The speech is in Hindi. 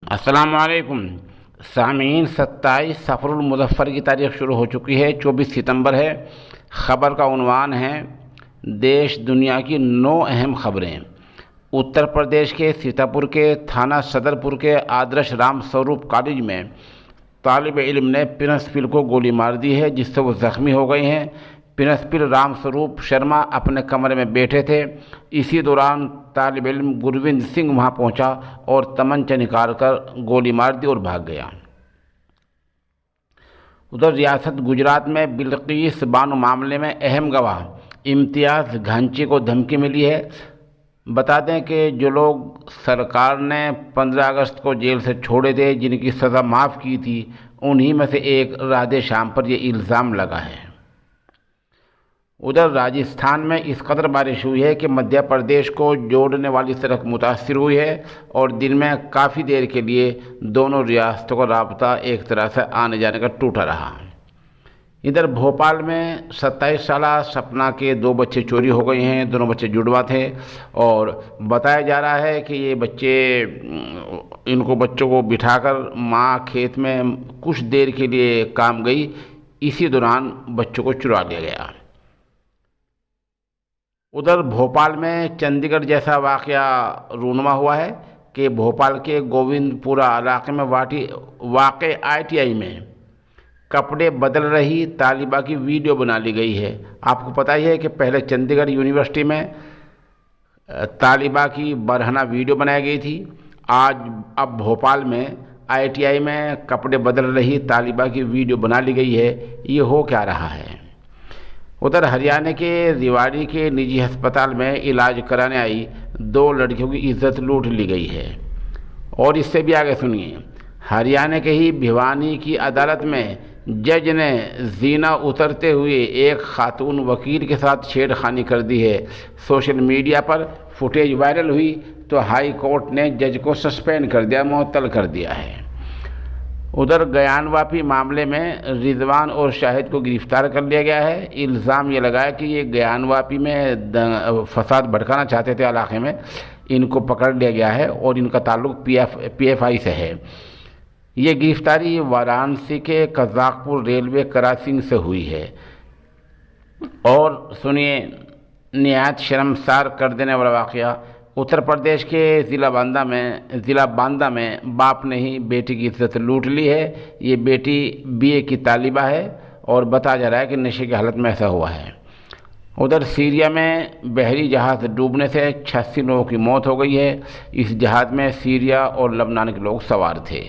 अस्सलाम वालेकुम सामीन। 27 सफ़रुल मुज़फ़्फ़र की तारीख़ शुरू हो चुकी है। 24 सितंबर है। ख़बर का उन्वान है देश दुनिया की 9 अहम ख़बरें। उत्तर प्रदेश के सीतापुर के थाना सदरपुर के आदर्श राम स्वरूप कॉलेज में तालिब इल्म ने प्रिंसिपल को गोली मार दी है, जिससे वो ज़ख्मी हो गए हैं। प्रिंसिपल राम स्वरूप शर्मा अपने कमरे में बैठे थे। इसी दौरान तालिब इल्म गुरविंद सिंह वहां पहुंचा और तमंचा निकालकर गोली मार दी और भाग गया। उधर रियासत गुजरात में बिल्किस बानो मामले में अहम गवाह इम्तियाज़ घांची को धमकी मिली है। बता दें कि जो लोग सरकार ने 15 अगस्त को जेल से छोड़े थे, जिनकी सज़ा माफ़ की थी, उन्हीं में से एक राधे श्याम पर यह इल्ज़ाम लगा है। उधर राजस्थान में इस कदर बारिश हुई है कि मध्य प्रदेश को जोड़ने वाली सड़क मुतासिर हुई है और दिन में काफ़ी देर के लिए दोनों रियासतों का राब्ता एक तरह से आने जाने का टूटा रहा। इधर भोपाल में 27 साला सपना के 2 बच्चे चोरी हो गए हैं। दोनों बच्चे जुड़वा थे और बताया जा रहा है कि ये बच्चों को बिठाकर माँ खेत में कुछ देर के लिए काम गई। इसी दौरान बच्चों को चुरा लिया गया। उधर भोपाल में चंडीगढ़ जैसा वाक़या रूनुमा हुआ है कि भोपाल के गोविंदपुरा इलाके में वाक़े ITI में कपड़े बदल रही तालिबा की वीडियो बना ली गई है। आपको पता ही है कि पहले चंडीगढ़ यूनिवर्सिटी में तालिबा की बरहना वीडियो बनाई गई थी। अब भोपाल में ITI में कपड़े बदल रही तालिबा की वीडियो बना ली गई है। ये हो क्या रहा है? उधर हरियाणा के रेवाड़ी के निजी अस्पताल में इलाज कराने आई 2 लड़कियों की इज्जत लूट ली गई है। और इससे भी आगे सुनिए, हरियाणा के ही भिवानी की अदालत में जज ने जीना उतरते हुए एक खातून वकील के साथ छेड़खानी कर दी है। सोशल मीडिया पर फुटेज वायरल हुई तो हाई कोर्ट ने जज को सस्पेंड कर दिया, मुअत्तल कर दिया है। उधर गयानवापी मामले में रिजवान और शाहिद को गिरफ्तार कर लिया गया है। इल्ज़ाम ये लगाया कि ये गयानवापी में फसाद भड़काना चाहते थे इलाके में। इनको पकड़ लिया गया है और इनका ताल्लुक PFI से है। ये गिरफ्तारी वाराणसी के कज़ाकपुर रेलवे क्रॉसिंग से हुई है। और सुनिए, निहायत शर्मसार कर देने वाला वाक़या उत्तर प्रदेश के ज़िला बांदा में बाप ने ही बेटी की इज्जत लूट ली है। ये बेटी BA की तालिबा है और बताया जा रहा है कि नशे की हालत में ऐसा हुआ है। उधर सीरिया में बहरी जहाज़ डूबने से 86 लोगों की मौत हो गई है। इस जहाज़ में सीरिया और लबनान के लोग सवार थे।